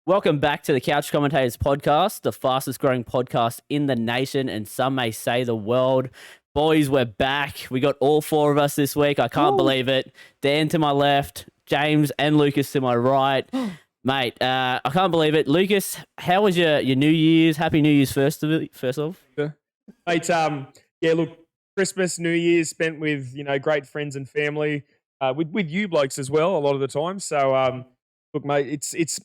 Welcome back to the Couch Commentators podcast, the fastest growing podcast in the nation and some may say the world. Boys, we're back. We got all four of us this week. I can't believe it. Dan to my left, James and Lucas to my right. Mate, I can't believe it. Lucas, how was your New Year's? Happy New Year's first off. Mate, yeah, look, Christmas, New Year's spent with, great friends and family, with you blokes as well a lot of the time. So, look, mate, it's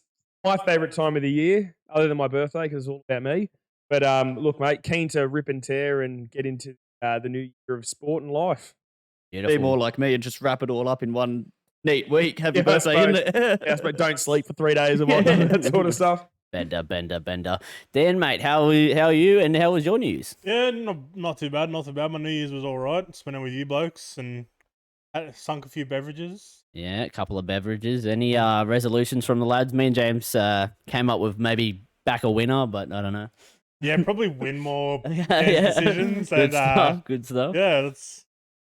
my favourite time of the year, other than my birthday, because it's all about me. But look, mate, keen to rip and tear and get into the new year of sport and life. Beautiful. Be more like me and just wrap it all up in one neat week. Happy birthday, isn't it? Yeah, but don't sleep for 3 days and whatnot, that sort of stuff. Bender. Dan, mate, how are you and how was your news? Yeah, not too bad. My New Year's was all right. Spent it with you blokes and sunk a few beverages. Yeah, a couple of beverages. Any resolutions from the lads? Me and James came up with maybe back a winner, but I don't know. Yeah, probably win more Yeah. decisions. Good stuff. Yeah, that's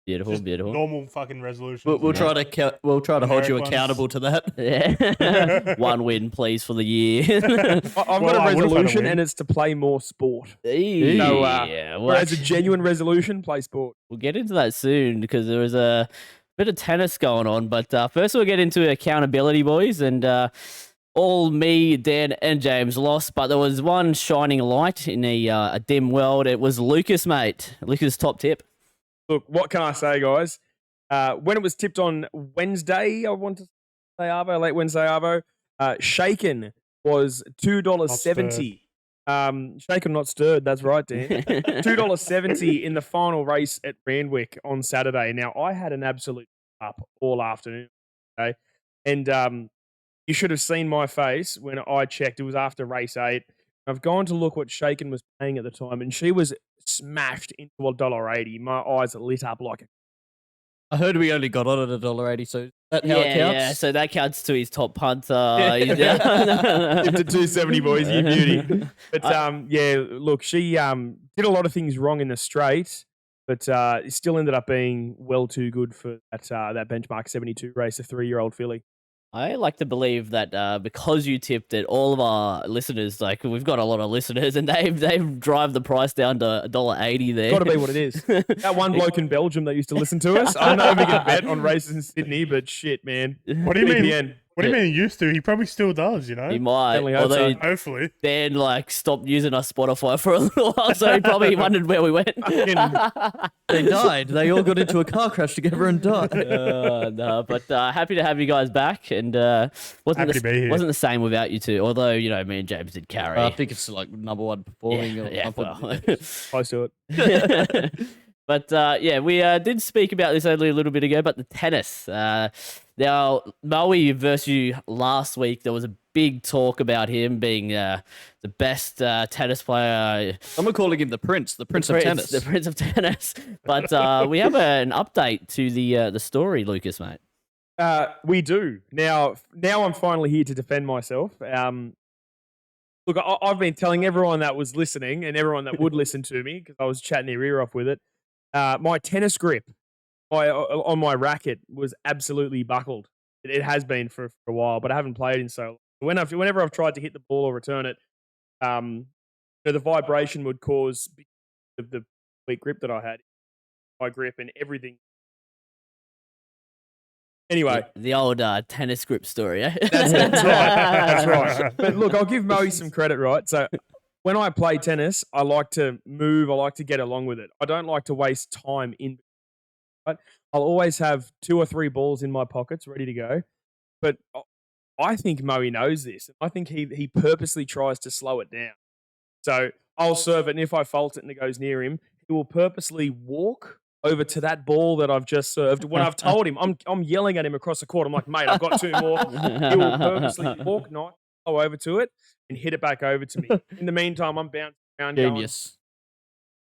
Beautiful. normal fucking resolutions. We'll try to hold you Generic accountable to that. Yeah. One win, please, for the year. I've got I a would've had a resolution, win. and it's to play more sport. Yeah, Whereas a genuine resolution, play sport. We'll get into that soon because there was a bit of tennis going on. But first, we'll get into accountability, boys. And all me, Dan, and James lost. But there was one shining light in a dim world. It was Lucas, mate. Lucas' top tip. Look, what can I say, guys? When it was tipped on Wednesday, I want to say Arvo, late Wednesday Arvo, Shaken was $2.70. Shaken, not stirred. That's right, Dan. $2.70 in the final race at Randwick on Saturday. Now, I had an absolute up all afternoon, okay? And you should have seen my face when I checked. It was after race 8. I've gone to look what Shaken was paying at the time, and she was smashed into $1.80. My eyes lit up like a... I heard we only got on at $1.80, so is that how it counts? Yeah, so that counts to his top punter. Tip to 270, boys, you beauty. But yeah, look, she did a lot of things wrong in the straight, but it still ended up being well too good for that benchmark 72 race, a 3-year-old filly. I like to believe that because you tipped it, all of our listeners, like we've got a lot of listeners, and they've drive the price down to $1.80 there. Got to be what it is. That one bloke in Belgium that used to listen to us. I don't know if he can bet on races in Sydney, but shit, man. What do you mean? VPN. What do you mean he used to? He probably still does, you know? He might. Certainly hope Although so. Hopefully. Dan stopped using our Spotify for a little while, so he probably wondered where we went. They died. They all got into a car crash together and died. No, but happy to have you guys back, and Happy to be here. wasn't the same without you two. Although me and James did carry. I think it's like number one performing. well. Close to it. But yeah, we did speak about this only a little bit ago, but the tennis. Now, Maui versus you last week, there was a big talk about him being the best tennis player. Someone calling him the prince of tennis. The prince of tennis. But we have an update to the story, Lucas, mate. We do. Now I'm finally here to defend myself. Look, I've been telling everyone that was listening and everyone that would listen to me, because I was chatting their ear off with it, my tennis grip on my racket was absolutely buckled. It has been for a while, but I haven't played in so long. Whenever I've tried to hit the ball or return it, the vibration would cause, because of the weak grip that I had, my grip and everything. Anyway, The old tennis grip story, eh? That's right. That's right. But look, I'll give Moe some credit, right? So when I play tennis, I like to move. I like to get along with it. I don't like to waste time in. Right? I'll always have 2 or 3 balls in my pockets ready to go. But I think Moe knows this. I think he purposely tries to slow it down. So I'll serve it, and if I fault it and it goes near him, he will purposely walk over to that ball that I've just served. When I've told him, I'm yelling at him across the court. I'm like, mate, I've got 2 more. He will purposely walk, not go over to it, and hit it back over to me. In the meantime, I'm bouncing around. Genius.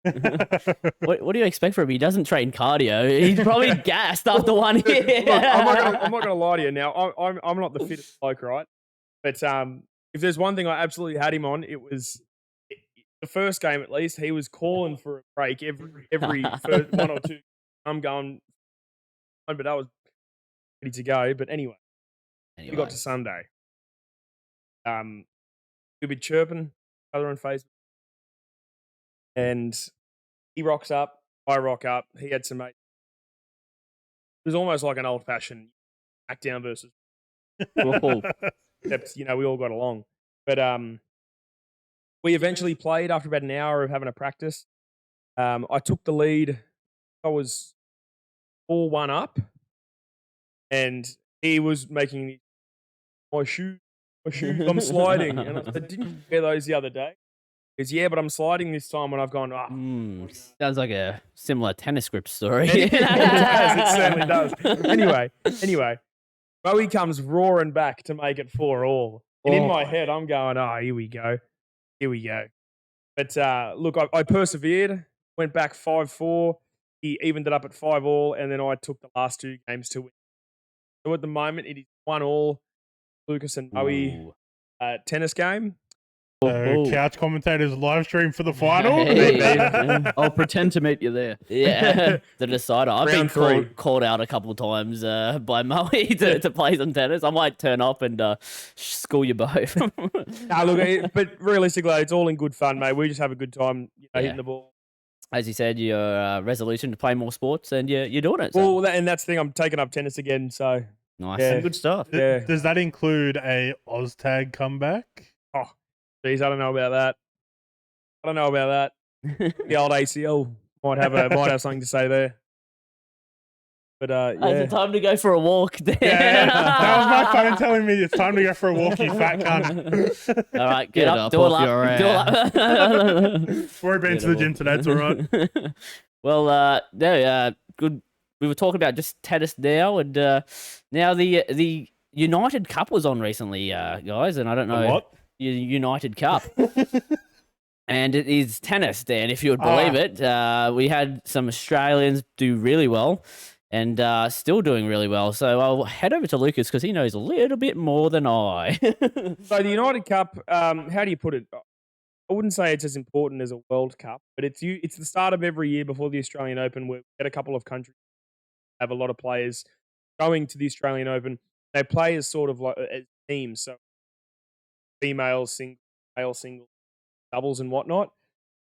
What do you expect from him? He doesn't train cardio. He's probably gassed after one hit. Look, I'm not gonna lie to you. Now, I'm not the fittest bloke, right? But if there's one thing I absolutely had him on, it was the first game. At least he was calling for a break every first 1 or 2. I'm going, but I was ready to go. But anyway, we got to Sunday. we'd be chirping each other on Facebook, and he rocks up, I rock up. He had some mates. It was almost like an old-fashioned SmackDown versus, Whoa. except we all got along. But we eventually played after about an hour of having a practice. I took the lead. I was 4-1 up, and he was making my shoes, I'm sliding. And I said, didn't you wear those the other day? He goes, yeah, but I'm sliding this time when I've gone, Sounds like a similar tennis script story. it does. It certainly does. Anyway, Bowie comes roaring back to make it 4-all. And in my head, I'm going, here we go. But look, I persevered, went back 5-4. He evened it up at 5-all, and then I took the last 2 games to win. So at the moment, it is 1-all. Lucas and Bowie tennis game. Couch Commentators live stream for the final. Hey. I'll pretend to meet you there. Yeah, the decider. I've Round been 3. called out a couple of times by Moe to play some tennis. I might turn up and school you both. Look, but realistically, it's all in good fun, mate. We just have a good time hitting the ball. As you said, your resolution to play more sports, and you're doing it. So. Well, and that's the thing. I'm taking up tennis again, so Nice. Yeah. Good stuff. Yeah. Does that include a OzTag comeback? Oh, geez, I don't know about that. The old ACL might have something to say there. But Is it time to go for a walk? Yeah, that was my phone telling me it's time to go for a walk, you fat cunt. All right, get up, do a off lap. your Do a lap. We've been to the gym today, it's all right. Well, good. We were talking about just tennis now, and now the United Cup was on recently, guys, and I don't know What? United Cup. And it is tennis, Dan, if you would believe it. We had some Australians do really well and still doing really well. So I'll head over to Lucas because he knows a little bit more than I. So the United Cup, how do you put it? I wouldn't say it's as important as a World Cup, but it's the start of every year before the Australian Open. We get a couple of countries have a lot of players going to the Australian Open. They play as sort of like as teams, so female single, male single, doubles and whatnot.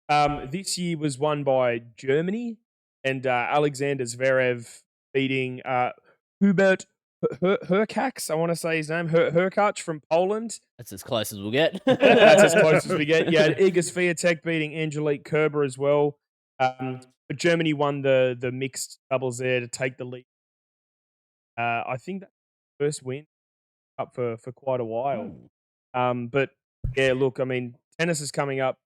This year was won by Germany and Alexander Zverev beating Hubert Hurkacz, I want to say his name, Hurkacz from Poland. That's as close as we'll get. That's as close as we get. Yeah, Iga Swiatek beating Angelique Kerber as well. But Germany won the mixed doubles there to take the lead. I think that's the first win up for quite a while. But yeah, look, I mean, tennis is coming up.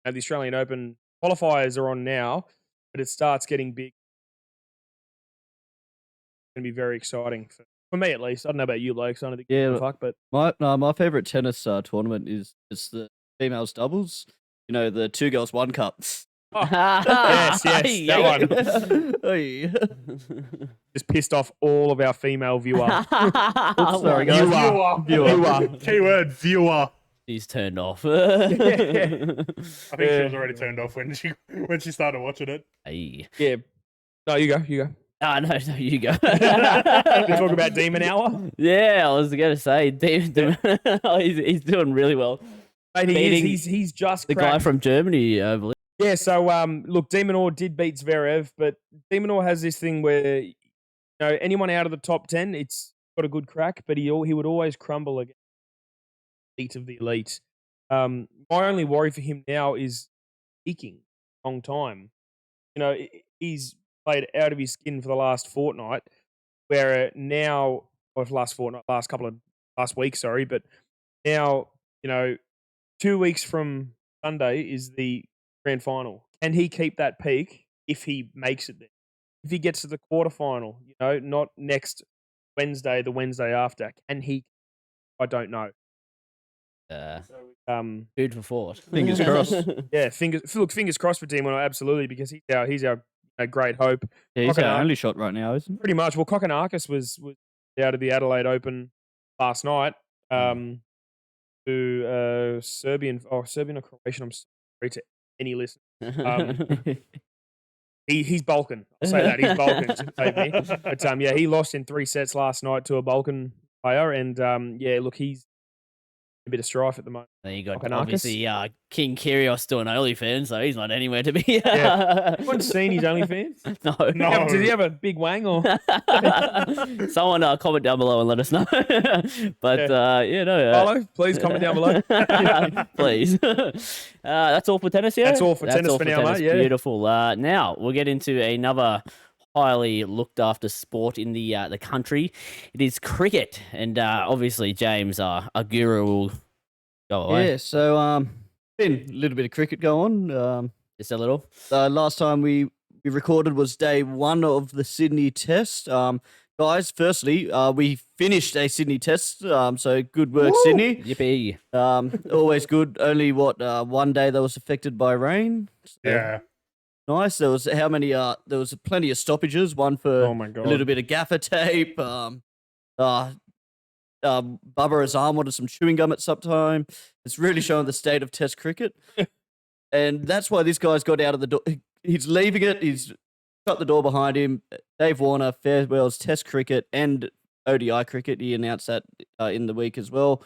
The Australian Open qualifiers are on now, but it starts getting big. It's going to be very exciting for me, at least. I don't know about you, Blokes. I don't think Yeah, fuck, but my favorite tennis tournament is the females doubles. You know, the 2 girls 1 cup. yes, that one. Hey. Just pissed off all of our female viewers. Oops, sorry, guys. Viewer. Keyword viewer. She's turned off. I think she was already turned off when she started watching it. Hey. Yeah. No, you go. No, you go. You talk about Demon Hour? Yeah, I was going to say, Demon. He's doing really well. Mate, he's just the cracked. guy from Germany, I believe. Yeah, so look, Demonor did beat Zverev, but Demonor has this thing where anyone out of the top 10, it's got a good crack, but he would always crumble against elite of the elite. My only worry for him now is peaking a long time. He's played out of his skin for the last fortnight, where now, or last week, sorry, but now, 2 weeks from Sunday is the grand final. Can he keep that peak if he makes it there? If he gets to the quarterfinal, not next Wednesday, the Wednesday after, can he? I don't know. Food for thought. Fingers crossed. Yeah, fingers crossed for Demon, absolutely, because he's our great hope. Yeah, he's our only shot right now, isn't he? Pretty much. Well, Kokonakis was out of the Adelaide Open last night to Serbian or Croatian. I'm sorry to any listener. He's Balkan. I'll say that. He's Balkan. Save me. But he lost in 3 sets last night to a Balkan player. And look, he's a bit of strife at the moment. Then you got Like an obviously King Kyrgios doing OnlyFans, so he's not anywhere to be. Anyone seen his OnlyFans? No. No. Does he have a big wang or? Someone comment down below and let us know. But no. Follow, please comment down below. Please. That's all for tennis, yeah? That's all for tennis for now, mate, yeah. Beautiful. Now we'll get into another highly looked after sport in the country. It is cricket, and obviously James, our guru, will go away. Yeah, so been a little bit of cricket going on. Just a little. Last time we recorded was day 1 of the Sydney Test. Guys, firstly, we finished a Sydney Test, so good work, Woo! Sydney. Yippee. Always good. Only one day that was affected by rain. Yeah. Nice. There was how many? There was plenty of stoppages. One for Oh my god. a little bit of gaffer tape. Bubba Azam wanted some chewing gum at some time. It's really showing the state of Test cricket, and that's why this guy's got out of the door. He's leaving it. He's shut the door behind him. Dave Warner farewells Test cricket and ODI cricket. He announced that in the week as well.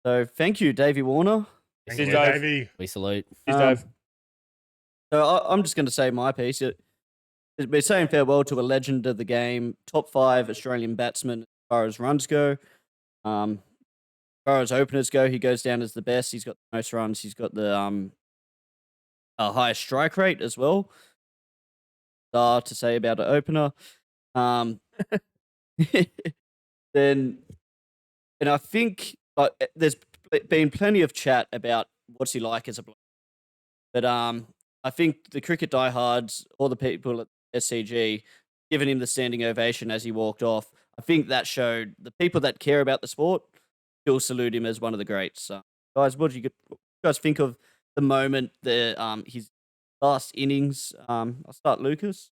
So thank you, Davey Warner. Thank Cheers, you, Dave. Davey. We salute. Cheers, Dave. So I'm just going to say my piece. We're saying farewell to a legend of the game, top 5 Australian batsman as far as runs go. As far as openers go, he goes down as the best. He's got the most runs. He's got the highest strike rate as well. To say about an opener. Then, and I think there's been plenty of chat about what's he like as a bloke. But I think the cricket diehards, all the people at SCG, giving him the standing ovation as he walked off, I think that showed the people that care about the sport still salute him as one of the greats. Guys, what did you guys think of the moment, his last innings? I'll start Lucas.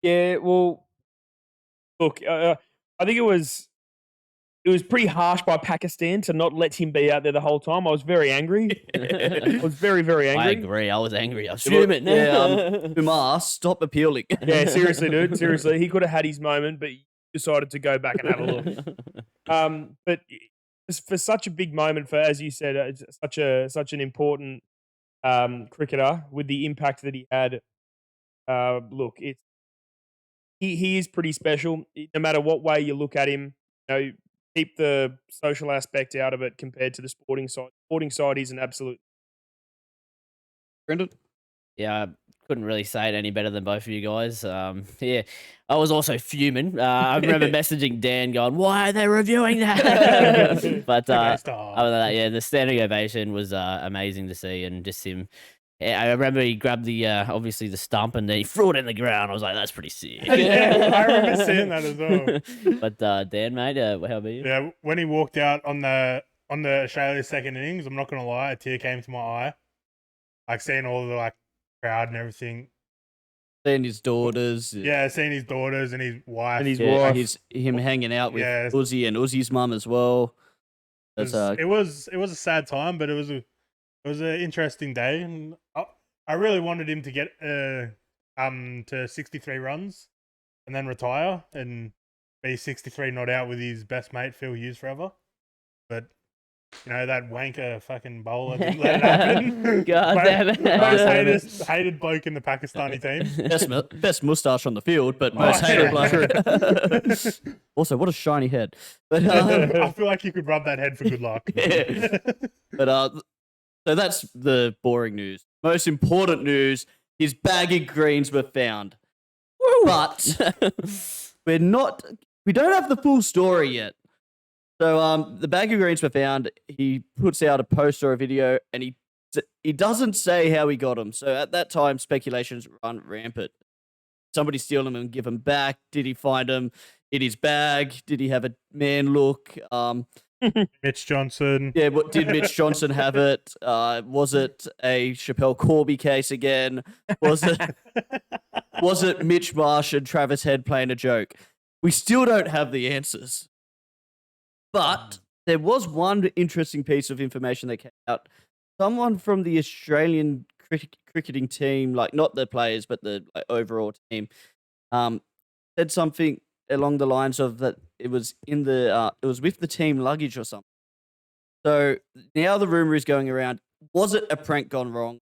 Yeah, well, look, I think it was pretty harsh by Pakistan to not let him be out there the whole time. I was very angry. I was very, very I angry. agree. I was angry. I was fuming. Umar, stop appealing. Yeah, seriously, dude. Seriously, he could have had his moment, but he decided to go back and have a look. But for such a big moment, for as you said, such an important cricketer with the impact that he had. Look, he is pretty special. No matter what way you look at him, keep the social aspect out of it compared to the sporting side. Sporting side is an absolute. Brendan? Yeah, I couldn't really say it any better than both of you guys. Yeah, I was also fuming. I remember messaging Dan going, "Why are they reviewing that?" But Okay, stop. other than that, yeah, the standing ovation was amazing to see, and just him. Yeah, I remember he grabbed the obviously the stump and then he threw it in the ground. I was like, "That's pretty sick." Yeah, I remember seeing that as well. But Dan, mate, how about you? Yeah, when he walked out on the Australia's second innings, I'm not gonna lie, a tear came to my eye. Like seeing all the crowd and everything. Seeing his daughters. Yeah, seeing his daughters and his wife. And his wife. Him hanging out with Yeah. Uzi and Uzi's mum as well. That's it was a sad time, but it was an interesting day, and I really wanted him to get to 63 runs and then retire and be 63 not out with his best mate Phil Hughes forever. But that wanker fucking bowler didn't let it happen. God damn it. Most hated bloke in the Pakistani team. best mustache on the field, but most hated bloke. Also, what a shiny head. But I feel like you could rub that head for good luck. Yeah. But so that's the boring news. Most important news: his bag of greens were found. Woo! But we don't have the full story yet. So the bag of greens were found. He puts out a post or a video, and he doesn't say how he got them. So at that time, speculations run rampant. Somebody steal them and give them back. Did he find them in his bag? Did he have a man look? Mitch Johnson. Yeah, did Mitch Johnson have it? Was it a Chappelle Corby case again? Was it Mitch Marsh and Travis Head playing a joke? We still don't have the answers. But there was one interesting piece of information that came out. Someone from the Australian cricketing team, not the players, but the overall team, said something along the lines of that it was with the team luggage or something. So now the rumor is going around. Was it a prank gone wrong?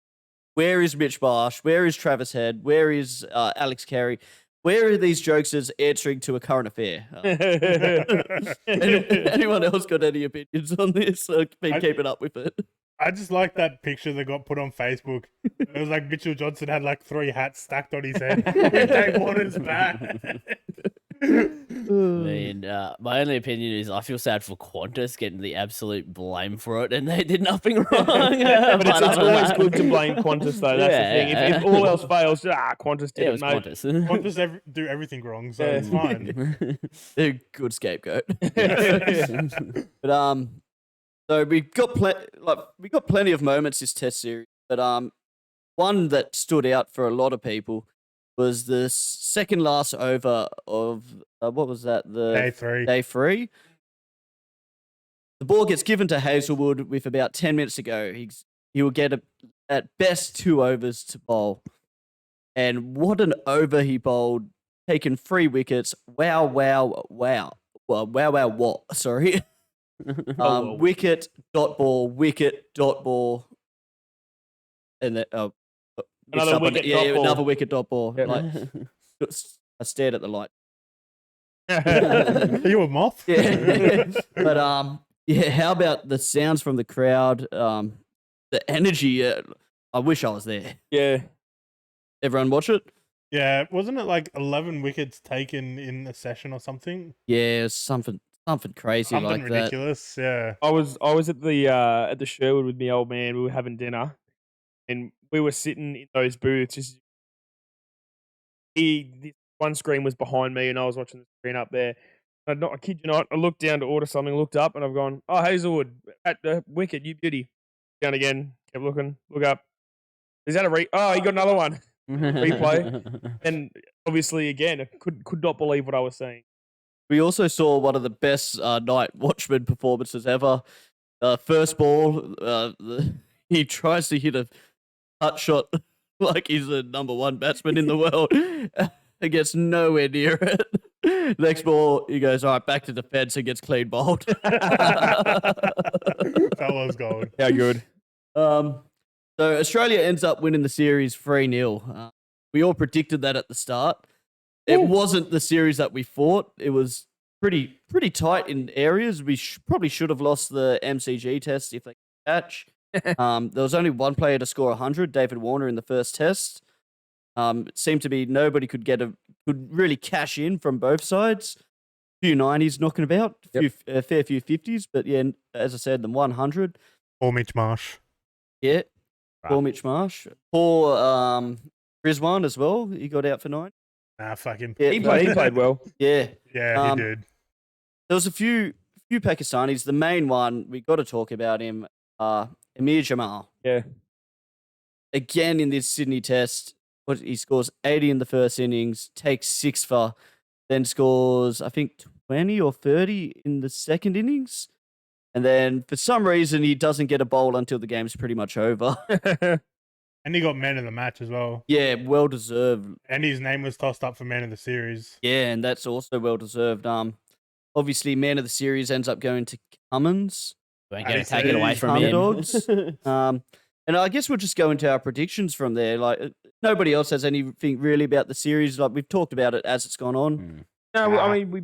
Where is Mitch Marsh? Where is Travis Head? Where is Alex Carey? Where are these jokesters answering to a current affair? Anyone else got any opinions on this? I've been keeping up with it. I just like that picture that got put on Facebook. It was like Mitchell Johnson had like 3 hats stacked on his head with Dave Warner's back. I mean, my only opinion is I feel sad for Qantas getting the absolute blame for it, and they did nothing wrong. But it's always good to blame Qantas, though. That's the thing. If all else fails, Qantas did It it, was mate. Qantas. Qantas do everything wrong, so it's fine. They're a good scapegoat. But so we got plenty of moments this test series, but one that stood out for a lot of people was the second last over of what was that? Day 3. The ball gets given to Hazelwood with about 10 minutes to go. He will get at best 2 overs to bowl, and what an over he bowled, taking 3 wickets. Wow! Well, what? Sorry. Wicket, dot ball, and then Another wicket, dot ball. another wicket, dot ball. Yep. Like, I stared at the light. Are you a moth? Yeah, but yeah. How about the sounds from the crowd? The energy. I wish I was there. Yeah. Everyone watch it. Yeah, wasn't it like 11 wickets taken in a session or something? Yeah, something crazy Something like ridiculous. Yeah. I was at the Sherwood with my old man. We were having dinner, and we were sitting in those booths. This one screen was behind me, and I was watching the screen up there. I kid you not, I looked down to order something, looked up, and I've gone, "Oh, Hazelwood at the wicket, you beauty." Down again, kept looking, look up. Is that Oh, he got another one. Replay. And obviously, again, I could not believe what I was seeing. We also saw one of the best night watchman performances ever. First ball, he tries to hit a cut shot like he's the number 1 batsman in the world. He gets nowhere near it. Next ball, he goes, all right, back to defense and gets clean bowled. That was gold. How good. So Australia ends up winning the series 3-0. We all predicted that at the start. It wasn't the series that we thought. It was pretty tight in areas. We probably should have lost the MCG test if they could catch. There was only one player to score 100, David Warner, in the first test. It seemed to be nobody could really cash in from both sides. A few 90s knocking about, a fair few 50s, but yeah, as I said, the 100. Or Mitch Marsh. Yeah, poor Mitch Marsh. Poor Rizwan as well. He got out for 9. Nah, fuck him. Yeah, He played well. Yeah. Yeah, he did. There was a few Pakistanis. The main one, we got to talk about him, Amir Jamal. Yeah. Again in this Sydney test, he scores 80 in the first innings, takes 6 for, then scores, I think, 20 or 30 in the second innings. And then for some reason, he doesn't get a bowl until the game's pretty much over. And he got man of the match as well. Yeah, well deserved. And his name was tossed up for man of the series. Yeah, and that's also well deserved. Obviously, man of the series ends up going to Cummins. We ain't going to take it away from him. Dogs. And I guess we'll just go into our predictions from there. Like, nobody else has anything really about the series. Like, we've talked about it as it's gone on. No, I mean, we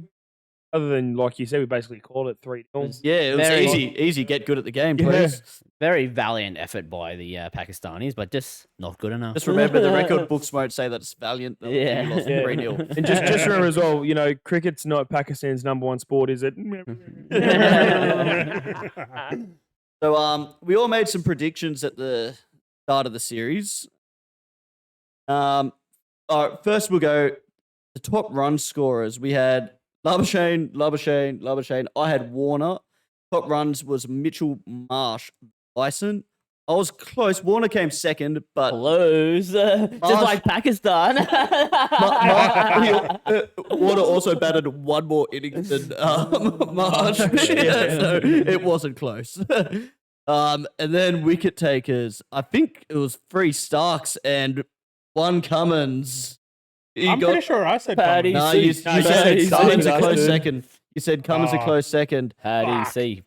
other than, like you said, we basically called it 3-0. Yeah, it was Very easy. Get good at the game, please. Very valiant effort by the Pakistanis, but just not good enough. Just remember, the record books won't say that it's valiant. Yeah. You lost 3-0. And just remember as well, cricket's not Pakistan's number 1 sport, is it? So we all made some predictions at the start of the series. All right, first we'll go the top run scorers. We had Labuschagne. I had Warner. Top runs was Mitchell Marsh, Bison. I was close. Warner came second, but close. Just like Pakistan. Warner also batted 1 more innings than Marsh. So it wasn't close. And then wicket takers. I think it was 3 Starks and 1 Cummins. I'm pretty sure I said Paddy Cummins. No, you said C. Cummins a close Dustin. second. You said Cummins a close second. Paddy C.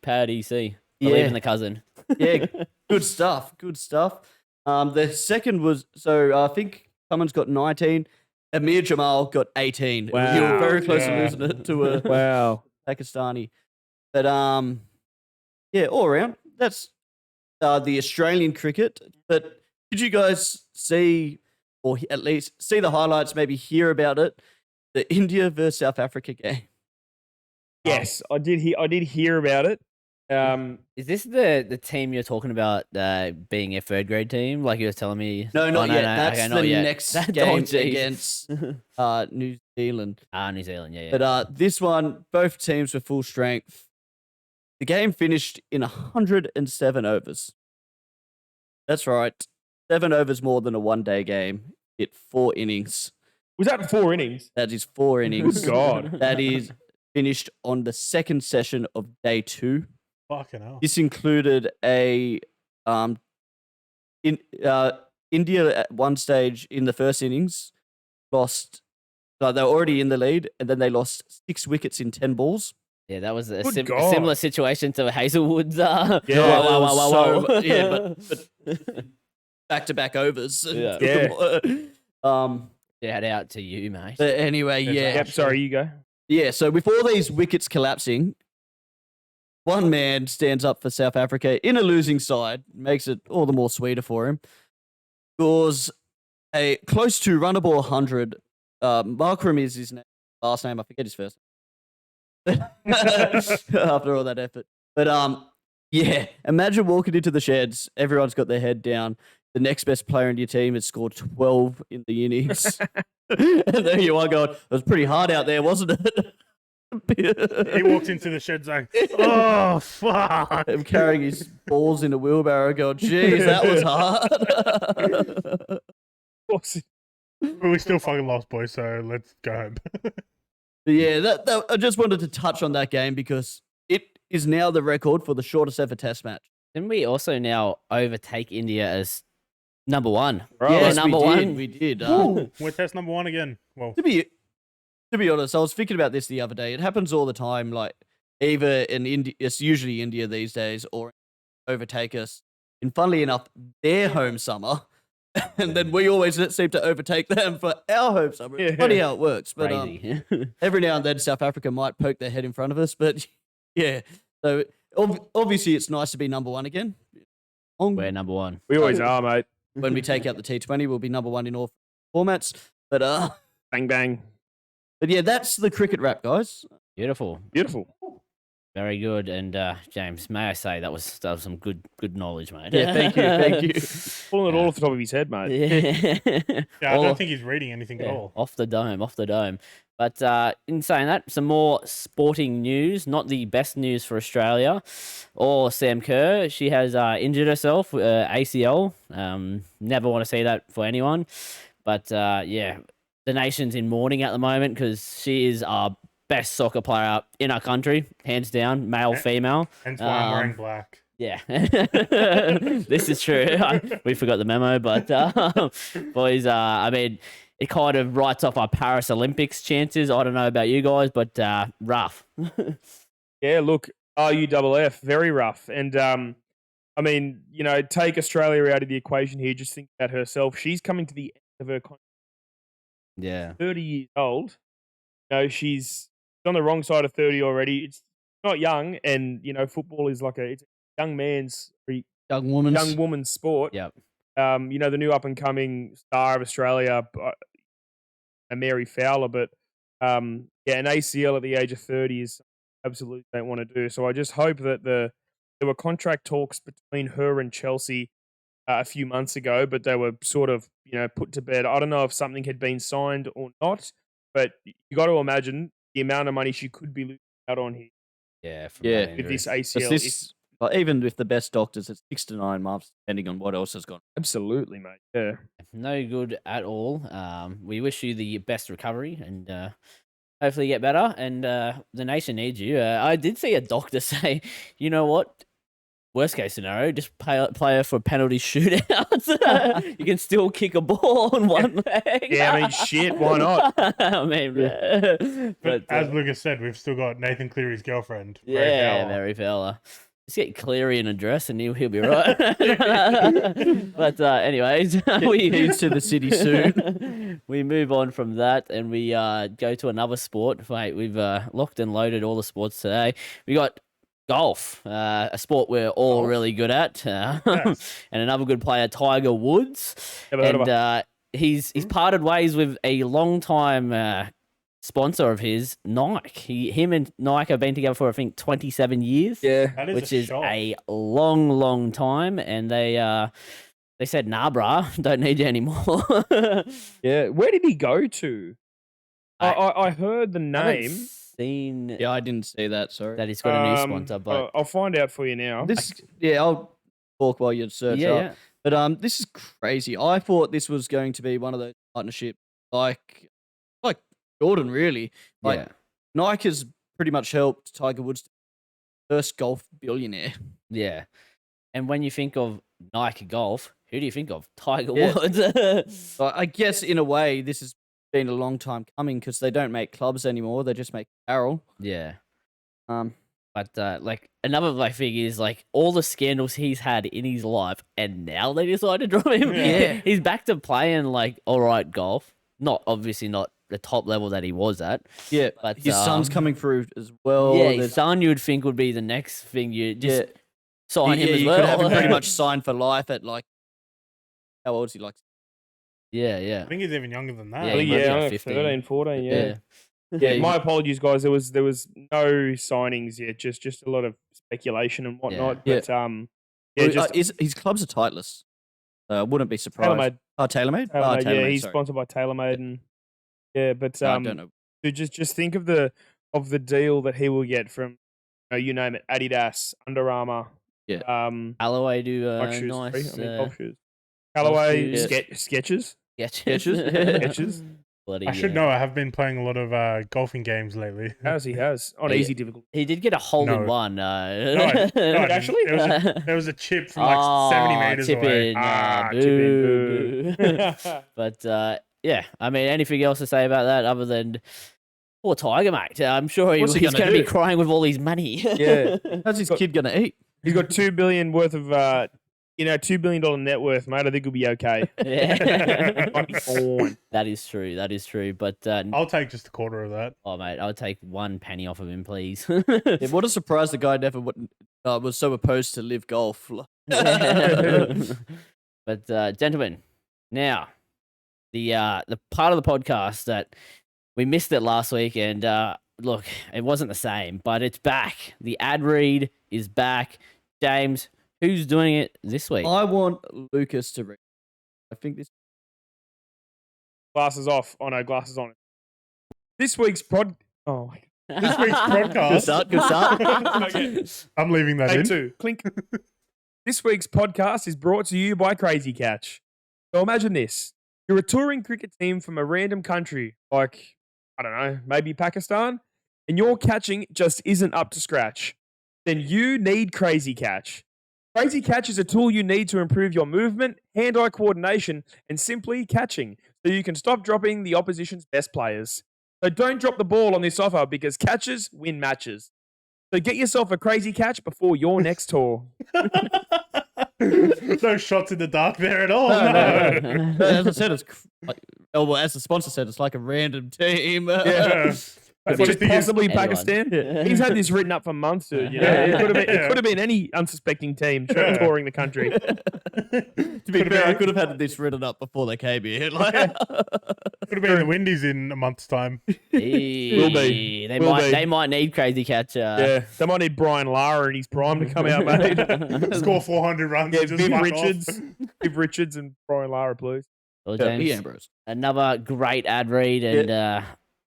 Believe Yeah. in the cousin. Yeah, good stuff. Good stuff. The second was I think Cummins got 19. Amir Jamal got 18. You were Wow. very close to Yeah. losing it to a Wow. Pakistani. But yeah, all around that's the Australian cricket. But did you guys see, or at least see the highlights? Maybe hear about it. The India versus South Africa game. Yes, I did hear about it. Is this the team you're talking about being a third grade team? Like you were telling me? No, not Oh, yet. no. That's Okay, the not yet. next Oh, game jeez. against New Zealand. New Zealand, yeah. But this one, both teams were full strength. The game finished in 107 overs. That's right. 7 overs more than a one-day game. Hit 4 innings. Was that 4 innings? That is 4 innings. Good God. That is finished on the second session of day 2. Fucking hell. This included a India at one stage in the first innings lost. So they were already in the lead, and then they lost 6 wickets in 10 balls. Yeah, that was a Good God. similar situation to Hazelwood's. Yeah, Whoa. Yeah, but back-to-back overs. Yeah. Yeah. Shout out to you, mate. But anyway, yeah. Yep, sorry, you go. Yeah, so with all these wickets collapsing, one man stands up for South Africa in a losing side, makes it all the more sweeter for him. Scores a close to runnable 100. Markram is his last name. I forget his first name. After all that effort. But yeah, imagine walking into the sheds. Everyone's got their head down. The next best player in your team has scored 12 in the innings. And there you are going, it was pretty hard out there, wasn't it? He walked into the shed like, oh, fuck. I'm carrying his balls in a wheelbarrow going, geez, that was hard. But we still fucking lost, boys, so let's go home. But yeah, that I just wanted to touch on that game because it is now the record for the shortest ever test match. Didn't we also now overtake India as number 1? Right. Yes, number we 1. did. We did. We're test number 1 again. Well, To be honest, I was thinking about this the other day. It happens all the time. Like either in India, it's usually India these days, or overtake us. And funnily enough, their home summer, and then we always seem to overtake them for our home summer. It's funny how it works. But Crazy. every now and then, South Africa might poke their head in front of us. But yeah, so obviously, it's nice to be number 1 again. We're number 1. We always are, mate. When we take out the T20, we'll be number 1 in all formats. But Bang, bang. But yeah, that's the cricket wrap, guys. Beautiful. Beautiful. Very good. And James, may I say that was some good knowledge, mate. Yeah, thank you, thank you. Pulling it all off the top of his head, mate. Yeah. yeah, I All- don't think he's reading anything at Yeah, all. off the dome. But in saying that, some more sporting news, not the best news for Australia or Sam Kerr. She has injured herself, ACL. Never want to see that for anyone. But yeah, the nation's in mourning at the moment because she is our best soccer player in our country, hands down, male, female. Hence why I'm wearing black. Yeah, this is true. We forgot the memo, but boys, I mean, it kind of writes off our Paris Olympics chances. I don't know about you guys, but rough. Yeah, look, RUFF, very rough. And, I mean, you know, take Australia out of the equation here. Just think about herself. She's coming to the end of her contract, Yeah, 30 years old. You know, she's on the wrong side of 30 already. It's not young. And, you know, football is like it's a young man's, Young woman's sport. yep. You know, the new up-and-coming star of Australia, Mary Fowler. But, yeah, an ACL at the age of 30 is absolutely don't want to do. So I just hope that there were contract talks between her and Chelsea a few months ago, but they were sort of, you know, put to bed. I don't know if something had been signed or not, but you got to imagine the amount of money she could be losing out on here Yeah, from Yeah, that with this injury. ACL. This, like, even with the best doctors, it's 6 to 9 months, depending on what else has gone. Absolutely, mate. Yeah. No good at all. We wish you the best recovery and hopefully you get better. And the nation needs you. I did see a doctor say, you know what? Worst case scenario, just play her for penalty shootouts. You can still kick a ball on one leg. Yeah, I mean, shit, why not? I mean, But but as Lucas said, we've still got Nathan Cleary's girlfriend. Ray yeah, Fowler. Mary Fowler. Just get Cleary an address and he'll be right. But anyways, He's to the city soon. we move on from that and we go to another sport. Wait, we've locked and loaded all the sports today. We got golf, a sport we're all really good at, Yes. and another good player, Tiger Woods. Never heard of And he's parted ways with a long-time sponsor of his, Nike. Him and Nike have been together for I think 27 years. Yeah. That is Which a is shock. a long time, and they said, "Nah, bruh, don't need you anymore." Yeah. Where did he go to? I heard the I haven't name. seen Yeah, I didn't see that. Sorry. that he's got a new sponsor, but I'll find out for you now. I'll talk while you search yeah, up. yeah, But this is crazy. I thought this was going to be one of those partnerships like Jordan, really. Like yeah, Nike has pretty much helped Tiger Woods first golf billionaire. yeah. And when you think of Nike Golf, who do you think of? Tiger Yeah. Woods. So I guess in a way this has been a long time coming because they don't make clubs anymore. They just make apparel. Yeah. Um, But like another thing is like all the scandals he's had in his life, and now they decide to drop him. Yeah. He's back to playing like all right golf. Obviously not the top level that he was at. yeah, But his son's coming through as well. Yeah, There's- his son you would think would be the next thing you just yeah, sign him as you well. could have him pretty much signed for life at like how old is he? Like Yeah, yeah. I think he's even younger than that. Yeah, Oh, he might be yeah, like like 15. 13, 14, yeah. Yeah. Yeah, Yeah, my apologies, guys. There was no signings yet, just a lot of speculation and whatnot. Yeah. But yeah, well, just his club's a Titleist. I wouldn't be surprised. TaylorMade. Oh, TaylorMade? Oh, TaylorMade, yeah, TaylorMade, he's sorry. sponsored by TaylorMade, and yeah, but No, I don't know. dude, just think of the deal that he will get from you name it, Adidas, Under Armour, Yeah. Callaway do Nike shoes, nice golf shoes, golf Callaway, shoes. Skechers. sketches. Sketches. Bloody, I should know. I have been playing a lot of golfing games lately. He has on Yeah. easy difficulty. He did get a hole in No. one. No, I didn't. actually? There was a chip from like 70 meters chip away. in, Chip boo, in, boo. But yeah, I mean, anything else to say about that other than poor Tiger, mate? I'm sure What's he he's gonna going to be do? crying with all his money. Yeah. How's his kid gonna eat? He's got $2 billion worth of $2 billion net worth, mate. I think he'll be okay. Yeah. Might be fine. That is true. That is true. But I'll take just a quarter of that. oh, mate, I would take 1 penny off of him, please. Yeah, what a surprise! The guy never was so opposed to live golf. But gentlemen, now the part of the podcast that we missed it last week, and look, it wasn't the same, but it's back. The ad read is back. James, who's doing it this week? I want Lucas to read. I think this. Glasses off. Oh no, glasses on. This week's prod. Oh, my This week's Good podcast. start. Good start. Okay. I'm leaving that Take in. 2. Clink. This week's podcast is brought to you by Crazy Catch. So imagine this. You're a touring cricket team from a random country, like, I don't know, maybe Pakistan, and your catching just isn't up to scratch. Then you need Crazy Catch. Crazy Catch is a tool you need to improve your movement, hand-eye coordination, and simply catching, so you can stop dropping the opposition's best players. So don't drop the ball on this offer because catches win matches. So get yourself a Crazy Catch before your next tour. No shots in the dark there at all. No, No. no. But as I said, it's like, well, as the sponsor said, it's like a random team. Yeah. But Funny just thing is- possibly Anyone. Pakistan. He's had this written up for months, dude. You know, Yeah. it could have been any unsuspecting team Yeah. touring the country. To be fair, I could have had this written up before they came here. Like, Could have been in the Windies in a month's time. Will be. They Will might. be. They might need Crazy Catch. Yeah, they might need Brian Lara in his prime to come out, mate. Score 400 runs. Yeah, and just Viv fuck Richards, off. Viv Richards, and Brian Lara, please. Well, Lee James, Ambrose. another great ad read, and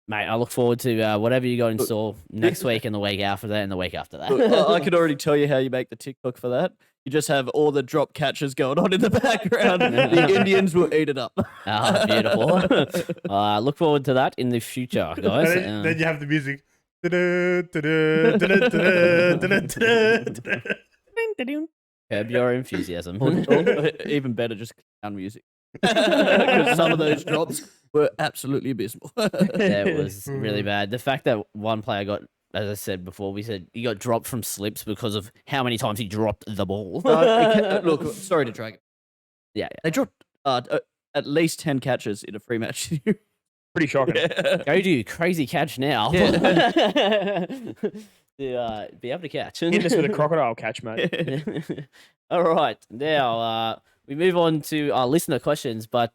mate, I look forward to whatever you got in store next week and the week after that and the week after that. Look, I could already tell you how you make the TikTok for that. You just have all the drop catches going on in the background. The Indians will eat it up. Ah, beautiful. Look forward to that in the future, guys. And then you have the music. Curb your enthusiasm. Even better, just clown music. Because some of those drops were absolutely abysmal. That was really bad. The fact that one player got as I said before, we said he got dropped from slips because of how many times he dropped the ball. Look, sorry to drag it. Yeah, They dropped at least 10 catches in a free match. Pretty shocking. Go do crazy catch now. Yeah. To be able to catch. Hit this with a crocodile catch, mate. All right, now we move on to our listener questions, but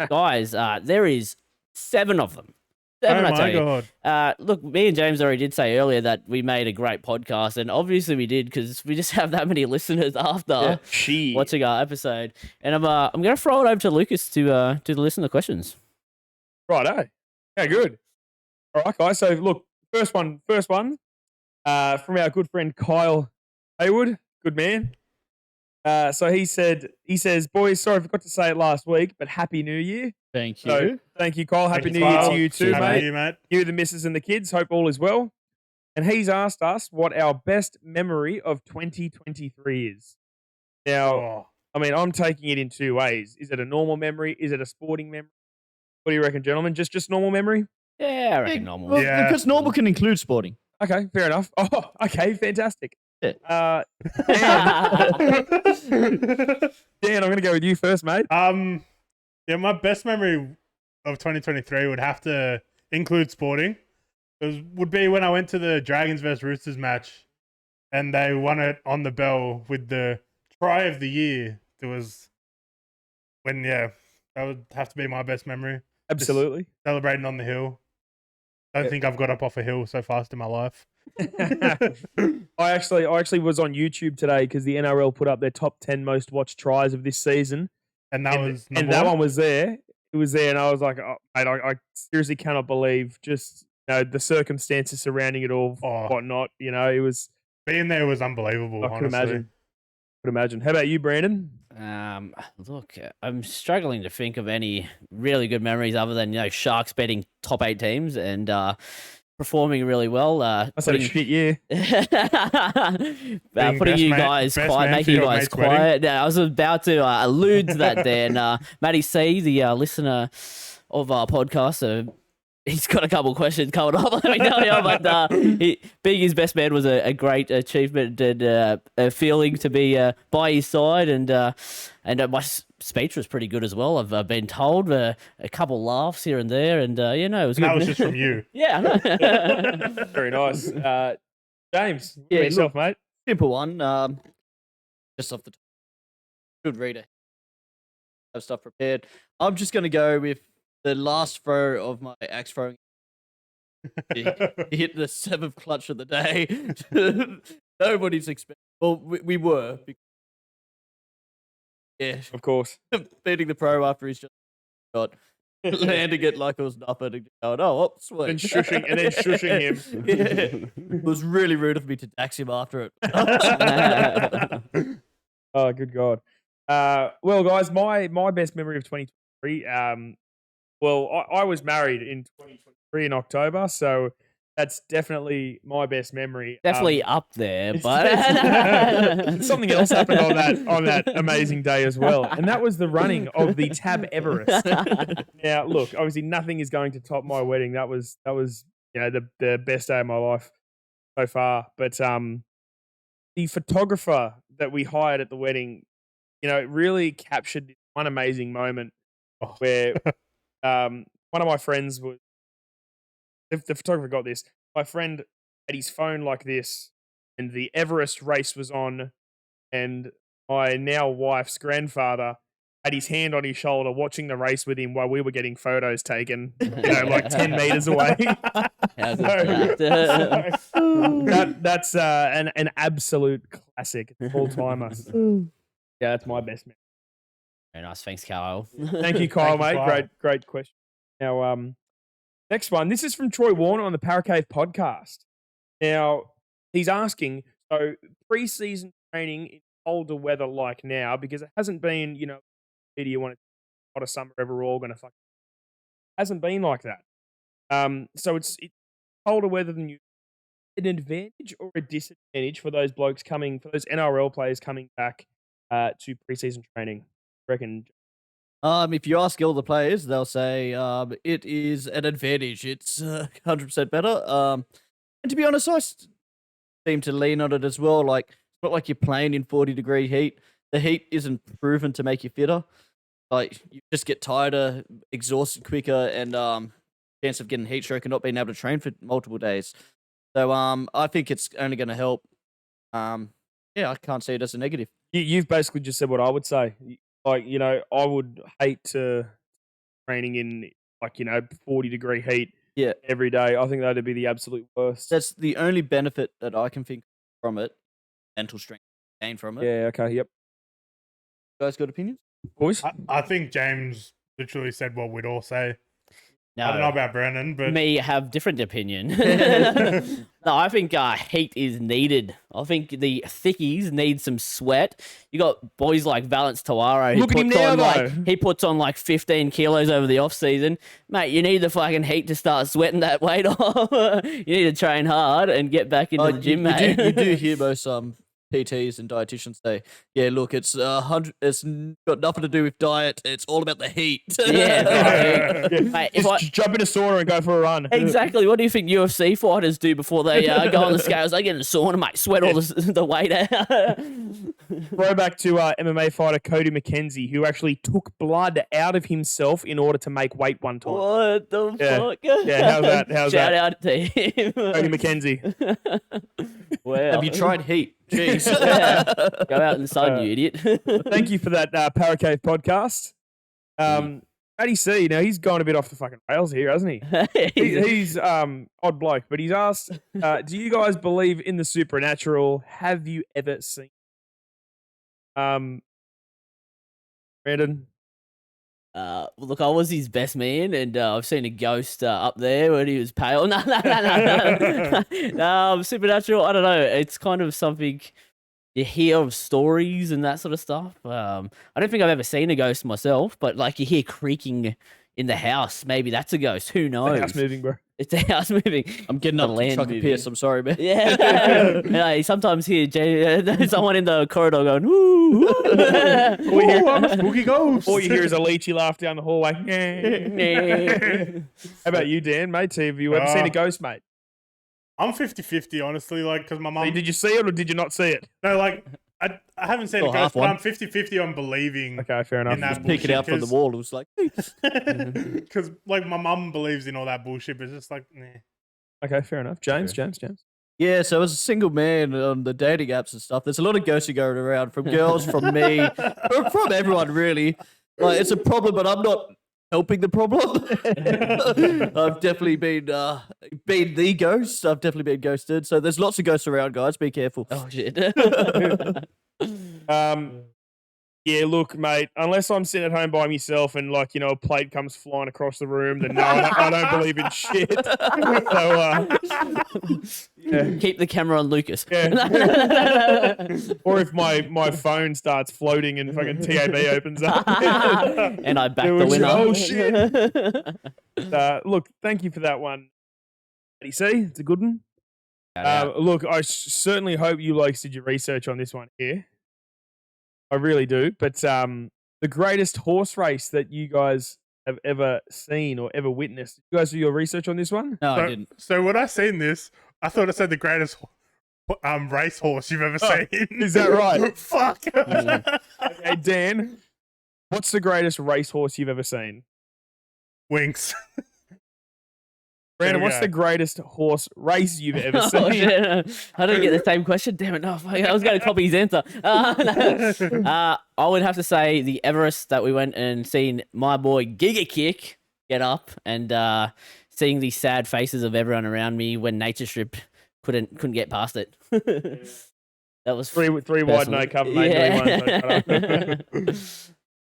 guys, there is 7 of them. 7, Oh I tell my you. god. Look, me and James already did say earlier that we made a great podcast, and obviously we did because we just have that many listeners after watching our episode. And I'm going to throw it over to Lucas to listen to the questions. Righto. Yeah, good. All right, guys. So, look, first one from our good friend Kyle Haywood. Good man. So he says, boys, sorry I forgot to say it last week, but Happy New Year. Thank you. So, thank you, Kyle. Happy Thank you, New Year Kyle. to you too, Happy Happy mate. New Year, mate. You, the missus, and the kids. Hope all is well. And he's asked us what our best memory of 2023 is. Now, Oh. I mean, I'm taking it in 2 ways. Is it a normal memory? Is it a sporting memory? What do you reckon, gentlemen? Just normal memory? Yeah, I reckon normal. Well, Yeah. because normal can include sporting. Okay, fair enough. Oh, okay, fantastic. Yeah. Dan, I'm going to go with you first, mate. Yeah, my best memory of 2023 would have to include sporting. Would be when I went to the Dragons vs Roosters match, and they won it on the bell with the try of the year. There was that would have to be my best memory. Absolutely. Celebrating on the hill. I don't think I've got up off a hill so fast in my life. I actually was on YouTube today because the NRL put up their top 10 most watched tries of this season, And that was and that one was there. It was there, and I was like, oh, mate, I seriously cannot believe just the circumstances surrounding it all, whatnot. It was. being there was unbelievable. I could honestly. imagine. Could imagine. How about you, Brandon? Look, I'm struggling to think of any really good memories other than Sharks beating top 8 teams and performing really well. I said a shit year. Putting you guys quiet, making you guys quiet. I was about to allude to that, Dan. Matty C, the listener of our podcast, he's got a couple of questions coming up. Let me tell you, but being his best man was a great achievement and a feeling to be by his side, and my speech was pretty good as well. I've been told a couple laughs here and there, and it was And good. that was just from you. Yeah, I know. Very nice. James, Yeah, yourself, mate. Simple one. Just off the top. Good reader. Have stuff prepared. I'm just going to go with the last throw of my axe throwing. He hit the 7th clutch of the day. Nobody's expecting. Well, we were. Yeah, Of course. beating the pro after he's just got landing it like it was nothing and going, oh, sweet. And shushing him. Yeah. It was really rude of me to dax him after it. Oh, good God. Well, guys, my best memory of 2023. I was married in 2023 in October, so that's definitely my best memory. Definitely up there, it's- but Something else happened on that amazing day as well, and that was the running of the Tab Everest. Now, look, obviously nothing is going to top my wedding. That was the best day of my life so far. But the photographer that we hired at the wedding, it really captured one amazing moment where one of my friends was. The photographer got this. My friend had his phone like this, and the Everest race was on, and my now wife's grandfather had his hand on his shoulder watching the race with him while we were getting photos taken, like 10 meters away. How good's that? That's an absolute classic. It's all-timer. Yeah, that's my best memory. Very nice, thanks, Kyle. Thank you, Kyle, Thank you, mate. Kyle. Great question. Now, next one. This is from Troy Warner on the Paracave podcast. Now, he's asking, so pre-season training in colder weather like now, because it hasn't been, media want hottest summer ever, we're all going to hasn't been like that. So it's colder weather than you. An advantage or a disadvantage for those blokes for those NRL players coming back to pre-season training? I reckon. If you ask all the players, they'll say it is an advantage. It's 100% better. And And to be honest, seem to lean on it as well. Like, it's not like you're playing in 40-degree heat. The heat isn't proven to make you fitter. Like, you just get tireder, exhausted quicker, and chance of getting heat stroke and not being able to train for multiple days. So I think it's only going to help. Yeah, I can't see it as a negative. You've basically just said what I would say. Like, I would hate to training in 40-degree heat Yeah, every day. I think that'd be the absolute worst. that's the only benefit that I can think from it. Mental strength gain from it. Yeah, okay, yep. You guys got opinions? Boys? I think James literally said what we'd all say. No, I don't know about Brennan, but me have different opinion. No, I think heat is needed. I think the thickies need some sweat. You got boys like Valence Tawaro. Look at him now, though. He puts on like 15 kilos over the off season. Mate, you need the fucking heat to start sweating that weight off. You need to train hard and get back into the gym, mate. You do hear most PTs and dietitians say, "Yeah, look, it's it's got nothing to do with diet. It's all about the heat." Yeah, mate, Just jump in a sauna and go for a run. Exactly. What do you think UFC fighters do before they go on the scales? They get in the sauna, mate, sweat all the weight out. Throwback to MMA fighter Cody McKenzie, who actually took blood out of himself in order to make weight one time. What the fuck? Yeah, how's that? Shout out to him. Cody McKenzie. Wow. Have you tried heat? Jeez. Yeah. Go out in the sun, you idiot. Thank you for that Paracave podcast. Matty C, now he's gone a bit off the fucking rails here, hasn't he? He's odd bloke, but he's asked, do you guys believe in the supernatural? Have you ever seen? Brandon? Look, I was his best man, and I've seen a ghost up there when he was pale. No. Supernatural, I don't know. It's kind of something you hear of stories and that sort of stuff. I don't think I've ever seen a ghost myself, but like you hear creaking in the house. Maybe that's a ghost. Who knows? The house moving, bro. It's a house moving. I'm getting The up to land Chuck and moving. Pierce. I'm sorry, man. Yeah. Yeah, you sometimes hear someone in the corridor going, "Woo!" I'm a spooky ghost. All you hear is a Leachy laugh down the hallway. How about you, Dan, mate? Have you ever seen a ghost, mate? I'm 50-50, honestly, like, because my mum... Did you see it or did you not see it? No, like, I haven't seen Still a ghost, half but one. I'm 50-50 on believing. Okay, fair enough. In that Just peeking out from the wall. It was like, Because, like, my mum believes in all that bullshit, but it's just like, nah. Okay, fair enough. James. yeah. So as a single man on the dating apps and stuff, there's a lot of ghosting going around from girls, from me, from everyone really. Like, it's a problem, but I'm not helping the problem. I've definitely been the ghost. I've definitely been ghosted. So there's lots of ghosts around, guys. Be careful. Oh shit. Yeah, look, mate, unless I'm sitting at home by myself and, like, a plate comes flying across the room, then no, I don't believe in shit. So, yeah. Keep the camera on Lucas. Or if my phone starts floating and fucking TAB opens up. And I back It the was- winner. oh, shit. Look, thank you for that one. You see, it's a good one. Look, I certainly hope you did your research on this one here. I really do. But the greatest horse race that you guys have ever seen or ever witnessed. Did you guys do your research on this one? No, I didn't. So when I seen this, I thought it said the greatest racehorse you've ever seen. Is that right? Fuck. Hey, Dan, what's the greatest racehorse you've ever seen? Winks. Brandon, There we what's go. the greatest horse race you've ever Oh, seen? shit. I don't get the same question. Damn it. No, fuck, I was going to copy his answer. I would have to say the Everest that we went and seen my boy Giga Kick get up and seeing the sad faces of everyone around me when Nature Strip couldn't get past it. That was Three wide, personal. no cover, mate. Yeah.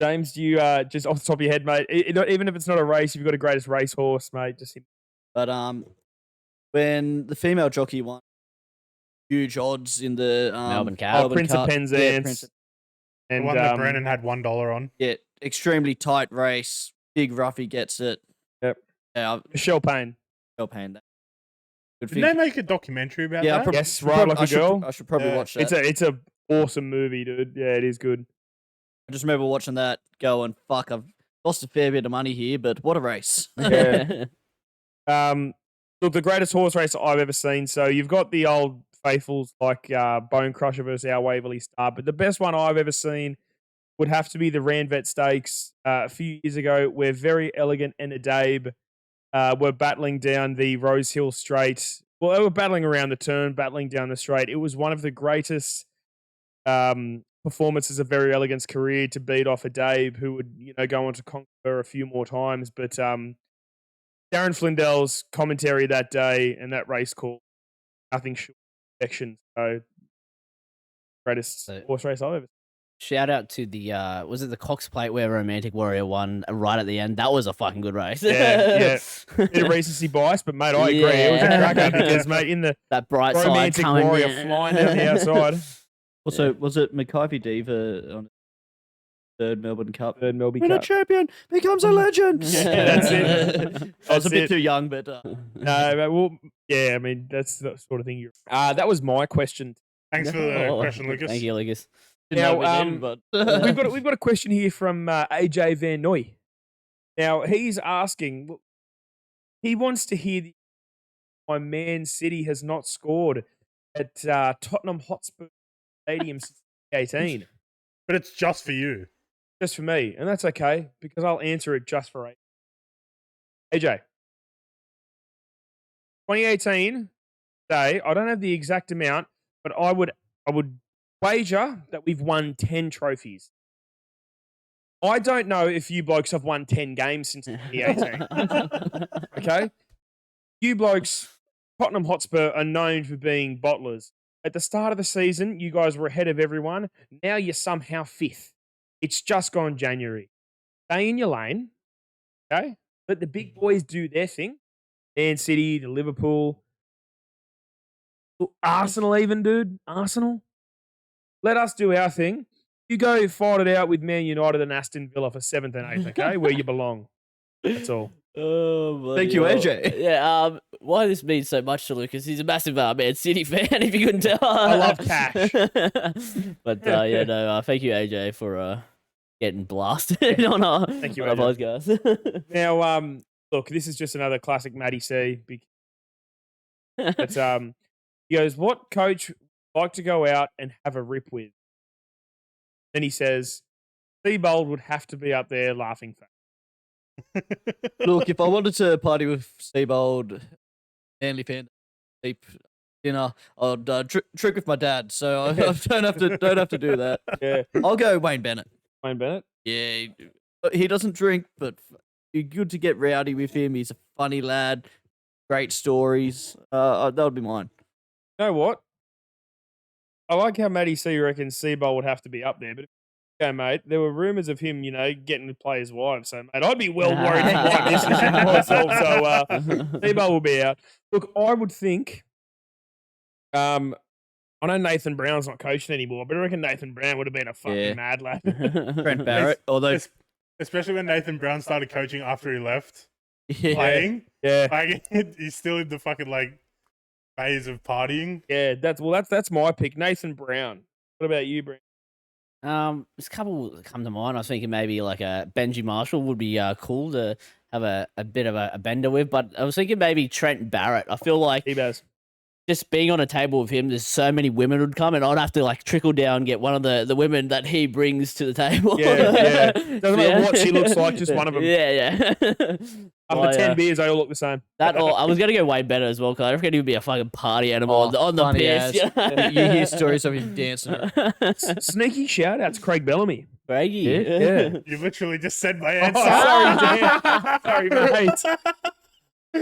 James, do you just off the top of your head, mate? Even if it's not a race, if you've got a greatest racehorse, mate, just But when the female jockey won, huge odds in the Melbourne Cup. Prince of Penzance. The And one that Brennan had $1 on. Yeah, extremely tight race. Big Ruffy gets it. Yep. Yeah, Michelle Payne. I'll pay that. Good Didn't they make a documentary about Yeah, that? Yes, Ride Like a Girl. I should probably Yeah. watch that. It's a awesome movie, dude. Yeah, it is good. I just remember watching that, going, "Fuck, I've lost a fair bit of money here, but what a race!" Yeah. Look, the greatest horse race I've ever seen. So you've got the old faithfuls like Bone Crusher versus our Waverley Star, but the best one I've ever seen would have to be the Randvet Stakes a few years ago, where Very Elegant and Adabe were battling down the Rose Hill Straight. Well, they were battling around the turn, battling down the straight. It was one of the greatest performances of Very Elegant's career to beat off Adabe, who would go on to conquer a few more times. But Darren Flindell's commentary that day and that race call, nothing short of perfection. So, greatest horse race I've ever seen. Shout out to the was it the Cox Plate where Romantic Warrior won right at the end? That was a fucking good race. Yeah. Bit of recency bias, but mate, I agree. It was a cracker because mate, in the that bright side Romantic coming Warrior in. flying down the outside. Also, was it Mackay Diva on third Melbourne Cup? Third Melbourne When a Cup. champion becomes a legend. Yeah, that's it. I was a That's bit it. too young, but No, but well, yeah, I mean that's the sort of thing you're. That was my question. Thanks for the Oh, question, Lucas. Thank you, Lucas. didn't Now, know we did, but We've got a question here from AJ Van Noy. Now he's asking, he wants to hear why Man City has not scored at Tottenham Hotspur Stadium since 2018. But it's just for you. Just for me, and that's okay because I'll answer it just for AJ. 2018 day, I don't have the exact amount, but I would wager that we've won 10 trophies. I don't know if you blokes have won 10 games since 2018. Okay? You blokes, Tottenham Hotspur are known for being bottlers. At the start of the season, you guys were ahead of everyone. Now you're somehow fifth. It's just gone January. Stay in your lane. Okay? Let the big boys do their thing. Man City, the Liverpool, Arsenal even, dude. Arsenal. Let us do our thing. You go fight it out with Man United and Aston Villa for 7th and 8th, okay? Where you belong. That's all. Oh, Thank you, AJ. Yeah, why this means so much to Lucas? He's a massive Man City fan, if you couldn't tell. I love cash. But thank you, AJ, for getting blasted on our Thank you, on our podcast. Now, look, this is just another classic Matty C. But he goes, what coach would like to go out and have a rip with? Then he says, Seabold would have to be up there laughing face. look, if I wanted to party with Seabold, Manly fan, deep dinner, I'd trick with my dad. So I don't have to do that. Yeah. I'll go Wayne Bennett. Wayne Bennett? Yeah, he doesn't drink, but you're good to get rowdy with him. He's a funny lad, great stories. That would be mine. You know what? I like how Matty C reckons Seabold would have to be up there, but okay, mate, there were rumours of him, getting to play his wife. So, mate, I'd be well worried if my missus and myself. So, Seabold will be out. Look, I would think. I know Nathan Brown's not coaching anymore, but I reckon Nathan Brown would have been a fucking mad lad. Trent Barrett, although Especially when Nathan Brown started coaching after he left yeah, playing. Like, he's still in the fucking, phase of partying. Yeah, that's my pick, Nathan Brown. What about you, Brent? There's a couple that come to mind. I was thinking maybe like a Benji Marshall would be cool to have a bit of a bender with, but I was thinking maybe Trent Barrett. I feel like T-Baz. just being on a table with him, there's so many women would come, and I'd have to trickle down, get one of the women that he brings to the table. Yeah. Doesn't matter what she looks like, just one of them. Yeah. After 10 beers, they all look the same. That or I was gonna go way better as well because I reckon he would be a fucking party animal on the funny piss. as. You hear stories of him dancing. Sneaky shout out to Craig Bellamy. Craigie. Yeah. You literally just said my Oh, answer. sorry, Dan. Sorry,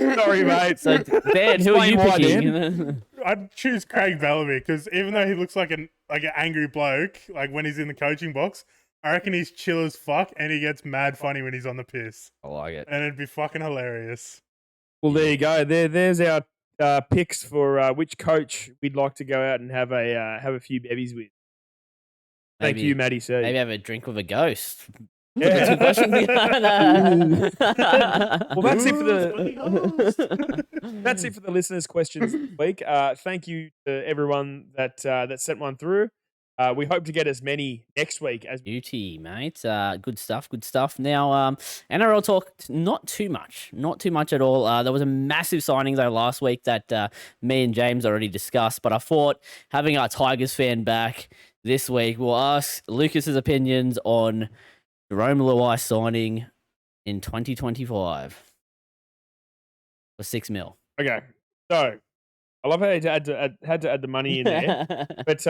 mate. Sorry, mate. So Dan, who are you Explain why, picking? I'd choose Craig Bellamy because even though he looks like an angry bloke, when he's in the coaching box, I reckon he's chill as fuck and he gets mad funny when he's on the piss. I like it. And it'd be fucking hilarious. Well, there you go. There's our picks for which coach we'd like to go out and have a few bevies with. Thank you, Matty C. Maybe have a drink with a ghost. Yeah. Two questions. Well, that's it for the listeners' questions this week. Thank you to everyone that sent one through. We hope to get as many next week as Beauty, mate. Good stuff. Good stuff. Now, NRL talk, not too much at all. There was a massive signing though last week that me and James already discussed, but I thought having our Tigers fan back this week, we'll ask Lucas's opinions on Jerome Luai signing in 2025 for $6 million. Okay, so I love how you had to add the money in there. But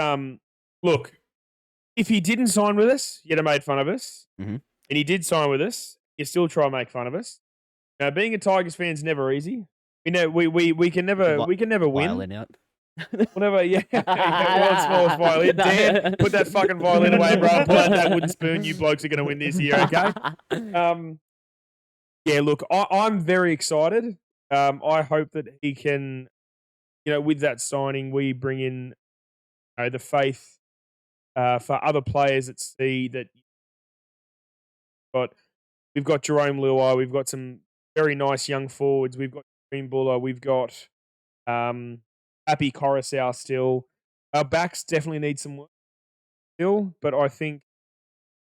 look, if he didn't sign with us, you'd have made fun of us. Mhm. And he did sign with us, you still try and make fun of us. Now, being a Tigers fan is never easy. We know we can never win. Violin out. Whatever, yeah. World's smallest violin. Dan, put that fucking violin away, bro. Pull out that wooden spoon. You blokes are going to win this year, okay? Yeah, look, I'm very excited. I hope that he can, with that signing, we bring in the faith for other players at sea that we've got Jerome Luai, we've got some very nice young forwards, we've got Green Buller, we've got Happy Coruscant still. Our backs definitely need some work still, but I think,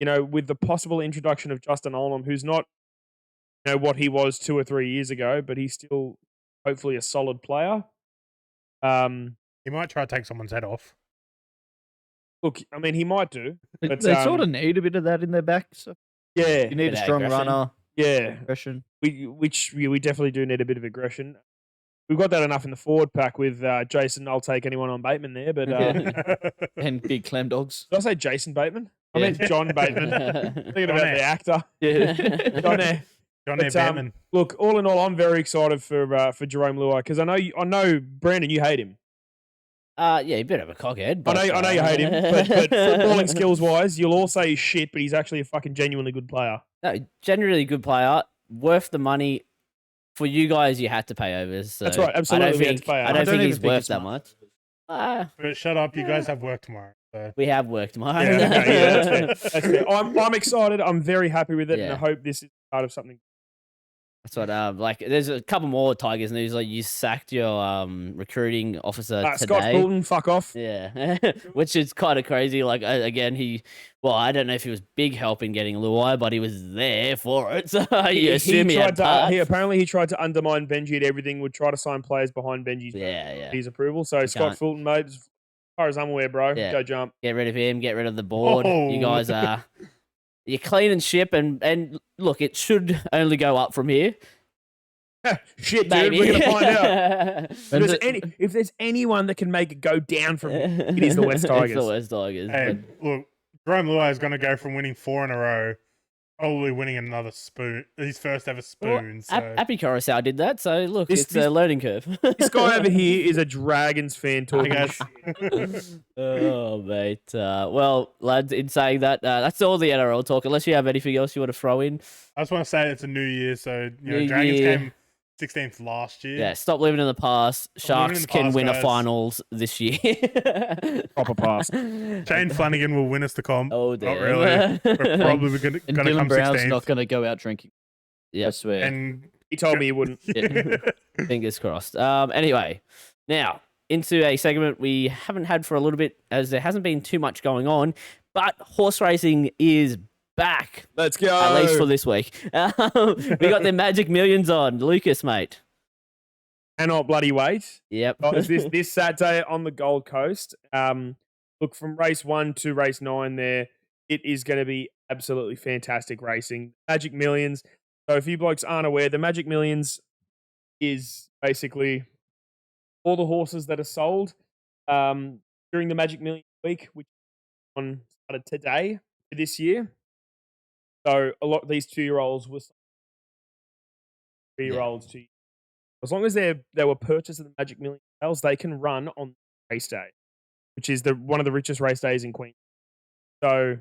with the possible introduction of Justin Olam, who's not what he was 2 or 3 years ago, but he's still hopefully a solid player. He might try to take someone's head off. Look, I mean, he might do. But, They sort of need a bit of that in their back. So yeah, you need Bit a of strong aggression. runner. yeah. Aggression. We definitely do need a bit of aggression. We've got that enough in the forward pack with Jason. I'll take anyone on Bateman there, but did And big clam dogs. I say Jason Bateman? I Yeah. meant John Bateman. Thinking about the actor. Yeah. John John Bateman. Look, all in all, I'm very excited for Jerome Luai because I know Brandon, you hate him. Yeah, a bit of a cockhead. But, I know you hate him, but footballing skills wise, you'll all say he's shit, but he's actually a fucking genuinely good player. No, generally good player, worth the money. For you guys, you had to pay over. So That's right, absolutely, we had to pay I over. don't think even he's think worth it's that much. much. But shut up, you guys have work tomorrow. So. We have worked tomorrow. Yeah, okay, yeah, that's fair. That's fair. I'm excited. I'm very happy with it, and I Yeah. hope this is part of something. That's what. There's a couple more Tigers news. Like you sacked your recruiting officer Scott today. Fulton, fuck off. Yeah, which is kind of crazy. Like again, I don't know if he was big help in getting Luai, but he was there for it. So you assume he had parts. Apparently he tried to undermine Benji at everything. Would try to sign players behind Benji's his approval. So Scott can't. Fulton, mate, as far as I'm aware, bro, Yeah. go jump. Get rid of him. Get rid of the board. Oh. You guys are you're cleaning ship, and look, it should only go up from here. Shit, dude, Maybe. we're gonna find out. And If there's anyone that can make it go down from here, it is the West Tigers. It's the West Tigers. Hey, look, Jerome Luai is going to go from winning 4 in a row, probably winning another spoon, his first ever spoon. So. Happy Coruscant did that, so look, This- it's a learning curve. This guy over here is a Dragons fan talking. guys. Oh, mate. Well, lads, in saying that, that's all the NRL talk. Unless you have anything else you want to throw in. I just want to say it's a new year, so New Dragons year. came 16th last year. Yeah, stop living in the past. Stop living in Sharks the can past, win a guys. finals this year. Proper pass. Shane Flanagan will win us the comp. Oh, Not damn. really. We're probably going to And come Dylan Brown's 16th. not going to go out drinking. Yeah. I swear. And He told me he wouldn't. Yeah. Fingers crossed. Anyway, now into a segment we haven't had for a little bit, as there hasn't been too much going on, but horse racing is back, Let's go. at least for this week. We got the Magic Millions on. Lucas, mate. Cannot bloody wait. Yep. This Saturday on the Gold Coast. Look, from race 1 to race 9 there, it is going to be absolutely fantastic racing. Magic Millions. So if you blokes aren't aware, the Magic Millions is basically all the horses that are sold during the Magic Millions week, which started today for this year. So a lot of these 2-year-olds were 3-year-olds to as long as they were purchased at the Magic Millions sales, they can run on race day, which is one of the richest race days in Queensland. So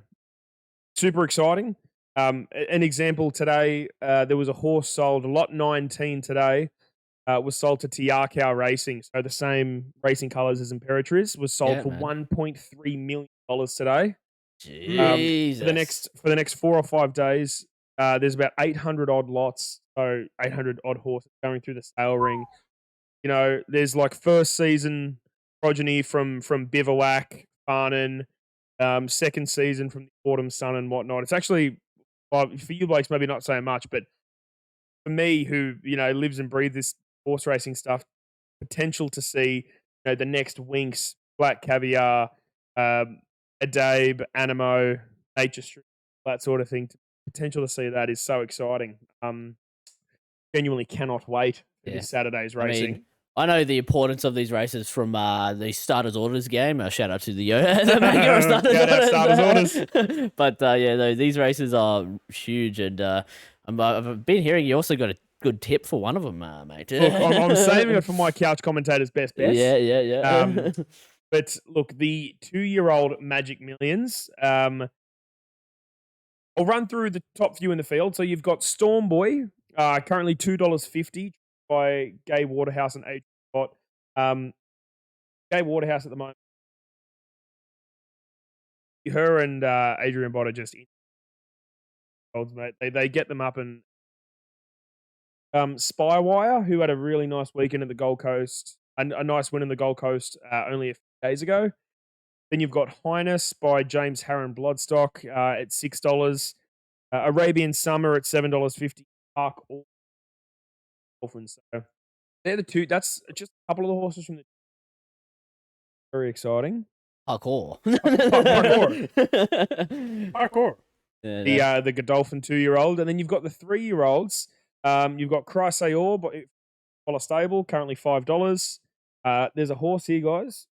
super exciting. An example today, there was a horse sold, lot 19 today, was sold to Tiakau Racing. So the same racing colours as Imperatriz was sold Yeah, for man. $1.3 million today. Jesus. For the next 4 or 5 days, there's about 800 odd lots, so 800 odd horses going through the sale ring. There's like first season progeny from Bivouac, Farnan, second season from the autumn sun and whatnot. It's actually, well, for you blokes, maybe not so much, but for me, who lives and breathes this horse racing stuff, potential to see the next Winx, Black Caviar, Adabe, Animo, Nature Street, that sort of thing. Potential to see that is so exciting. Genuinely cannot wait for this Saturday's racing. I know the importance of these races from the Starters Orders game. Shout out to the maker of Starters Orders. But these races are huge, and I've been hearing you also got a good tip for one of them, mate. Look, I'm saving it for my couch commentators' best bets. Yeah. But look, the 2-year-old Magic Millions. I'll run through the top few in the field. So you've got Storm Boy, currently $2.50 by Gay Waterhouse and Adrian Bott. Gay Waterhouse at the moment. Her and Adrian Bott are just in. Mate. They get them up, and Spywire, who had a really nice weekend at the Gold Coast, and a nice win in the Gold Coast only a few days ago. Then you've got Highness by James Harron Bloodstock at $6. Arabian Summer at $7.50. Park Orphans. So they're the two. That's just a couple of the horses from the. Very exciting. Parkour. Parkour. The Godolphin 2-year-old, and then you've got the 3-year-olds. You've got Chrysaor by Stable, currently $5. There's a horse here, guys.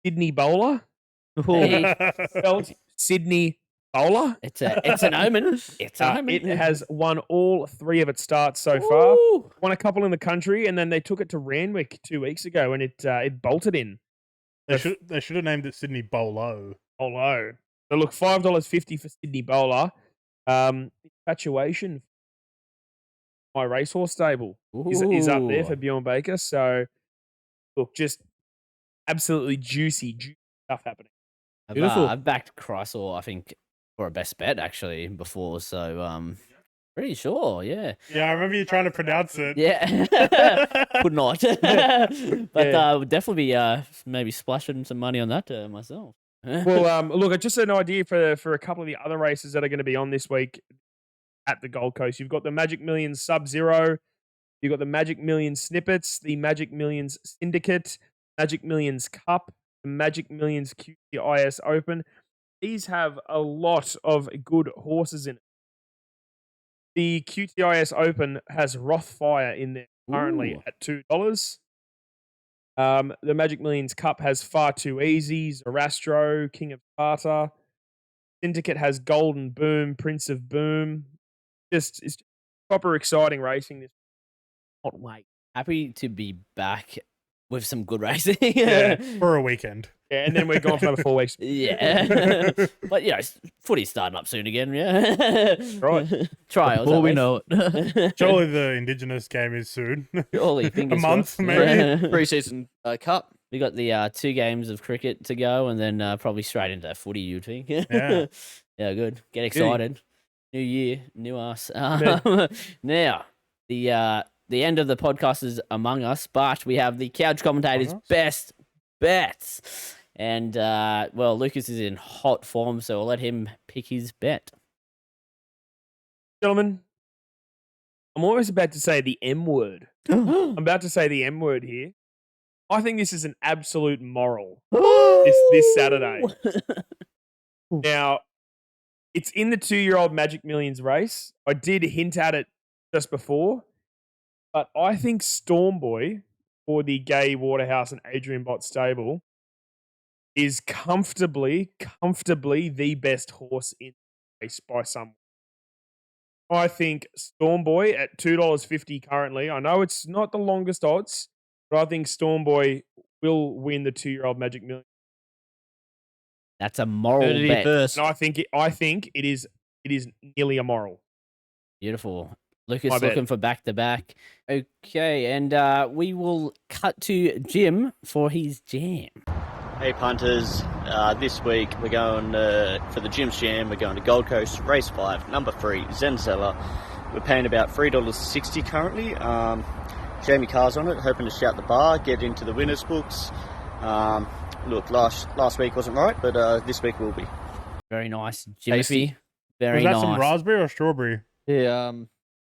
Sydney Bowler. Spelled Sydney Bowler. It's an omen. It's an omen. It has won all 3 of its starts so far. Won a couple in the country, and then they took it to Randwick 2 weeks ago, and it bolted in. They should have named it Sydney Bolo. So look, $5.50 for Sydney Bowler. Infatuation. My racehorse stable is up there for Bjorn Baker. So look, just absolutely juicy stuff happening. Beautiful. I've backed Chrysaor, I think, for a best bet actually before. So pretty sure, yeah. Yeah, I remember you trying to pronounce it. Yeah, could not. But would definitely be maybe splashing some money on that myself. Well, look, just an idea for a couple of the other races that are going to be on this week at the Gold Coast. You've got the Magic Millions Sub-Zero. You've got the Magic Millions Snippets, the Magic Millions Syndicate, Magic Millions Cup, the Magic Millions QTIS Open. These have a lot of good horses in it. The QTIS Open has Rothfire in there currently at $2. The Magic Millions Cup has Far Too Easy, Zoroastro, King of Sparta. Syndicate has Golden Boom, Prince of Boom. It's proper exciting racing this. Can't wait. Happy to be back with some good racing. For a weekend. Yeah, and then we're gone for another 4 weeks. Yeah. But, footy's starting up soon again, yeah. Right. Trials. Before we know it. Surely the Indigenous game is soon. Surely, a month, maybe. Pre-season cup. We got the 2 games of cricket to go, and then probably straight into footy, you think? Yeah. Yeah, good. Get excited. New year, new us. Now, the end of the podcast is among us, but we have the Couch Commentators' best bets. And, Lucas is in hot form, so we'll let him pick his bet. Gentlemen, I'm always about to say the M word. I'm about to say the M word here. I think this is an absolute moral this Saturday. Now, it's in the 2-year-old Magic Millions race. I did hint at it just before, but I think Storm Boy for the Gay Waterhouse and Adrian Bott stable is comfortably the best horse in the race by some. I think Storm Boy at $2.50 currently. I know it's not the longest odds, but I think Storm Boy will win the 2-year-old Magic Millions. That's a moral bet. First. And I think it is nearly a moral. Beautiful. Lucas looking for back-to-back. Okay, and we will cut to Jim for his jam. Hey punters, this week we're going for the Jim's Jam. We're going to Gold Coast, race 5, number 3, Zenzella. We're paying about $3.60 currently. Jamie Carr's on it, hoping to shout the bar, get into the winners books. look, last week wasn't right, but this week will be. Very nice, Tasty. Jimothy. Very Was that nice. some raspberry or strawberry? Yeah,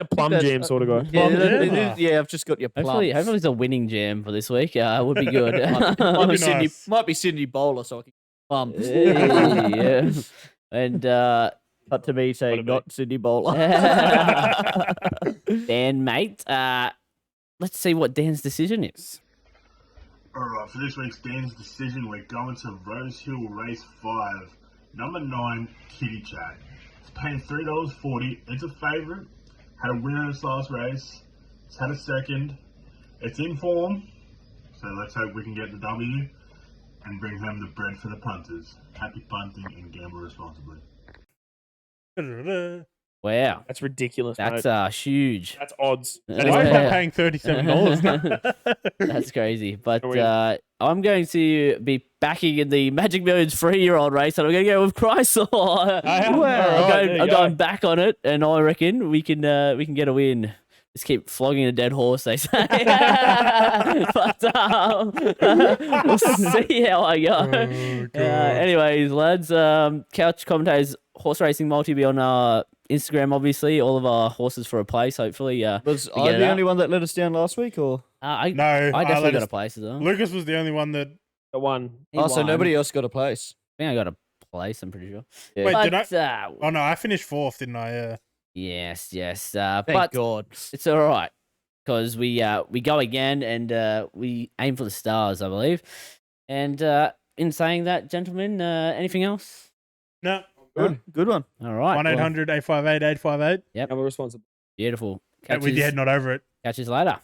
A plum that's- jam sort of guy. yeah, Plum jam? it is- yeah, I've just got your plums. Hopefully it's a winning jam for this week. Would be good. might be be Sydney, nice. might be Sydney Bowler, so I can plums. Yeah. And Cut to me saying be? not Sydney Bowler. Dan, mate, let's see what Dan's decision is. Alright, for this week's Dan's decision, we're going to Rose Hill Race 5, number 9, Kitty Chat. It's paying $3.40. It's a favourite. Had a winner in its last race. It's had a second. It's in form. So let's hope we can get the W and bring home the bread for the punters. Happy punting and gamble responsibly. Wow, That's ridiculous, that's mate. huge. That's odds. Why That is Why am Yeah. I paying $37? That's crazy. But Are we- I'm going to be backing in the Magic Millions 3-year-old race, and I'm going to go with Chrysler. am? I'm Alright, there you I'm go. going back on it, and I reckon we can get a win. Just keep flogging a dead horse, they say. But we'll see how I go. Oh, God. Anyways, lads, Couch Commentators Horse Racing Multi be on our Instagram, obviously. All of our horses for a place, hopefully. Was We I get it the up. only one that let us down last week, or No, I definitely let got us- a place as well. Lucas was the only one that. The one. He so won. nobody else got a place? I think I got a place, I'm pretty sure. Yeah. Wait, But, did I? Oh no, I finished 4th, didn't I? yes. Thank But God. it's all right because we go again and we aim for the stars, I believe. And in saying that, gentlemen, anything else? No, Good one. All right. 1-800-858-858. Gamble responsible. Beautiful. With your head not over it. Catch you later.